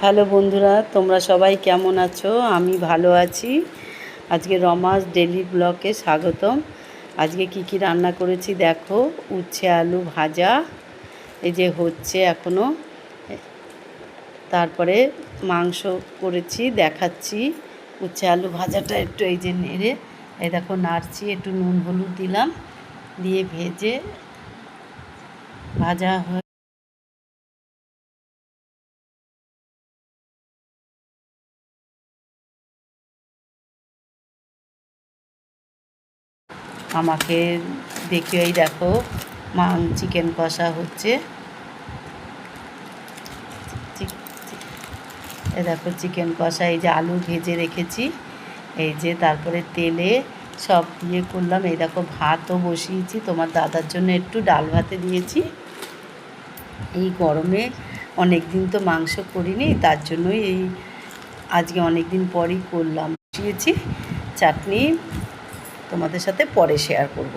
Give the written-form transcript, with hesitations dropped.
Hello বন্ধুরা, তোমরা সবাই কেমন আছো? আমি ভালো আছি। আজকে রমাস ডেলি ব্লগে স্বাগতম। আজকে কি রান্না করেছি দেখো। উচ্ছে আলু ভাজা, এই যে হচ্ছে এখনও। তারপরে মাংস করেছি, দেখাচ্ছি। উচ্ছে আলু ভাজাটা একটু এই যে নেড়ে, এই দেখো নাড়ছি, একটু নুন হলুদ দিলাম, দিয়ে ভেজে ভাজা হয়ে আমাকে দেখে এই দেখো চিকেন কষা হচ্ছে। এই দেখো চিকেন কষা, এই যে আলু ভেজে রেখেছি, এই যে তারপরে তেলে সব দিয়ে করলাম। এই দেখো ভাতও বসিয়েছি, তোমার দাদার জন্য একটু ডাল ভাতে দিয়েছি। এই গরমে অনেক দিন তো মাংস করিনি, তার জন্যই এই আজকে অনেক দিন পরই করলাম। বসিয়েছি, চাটনি তোমাদের সাথে পরে শেয়ার করব।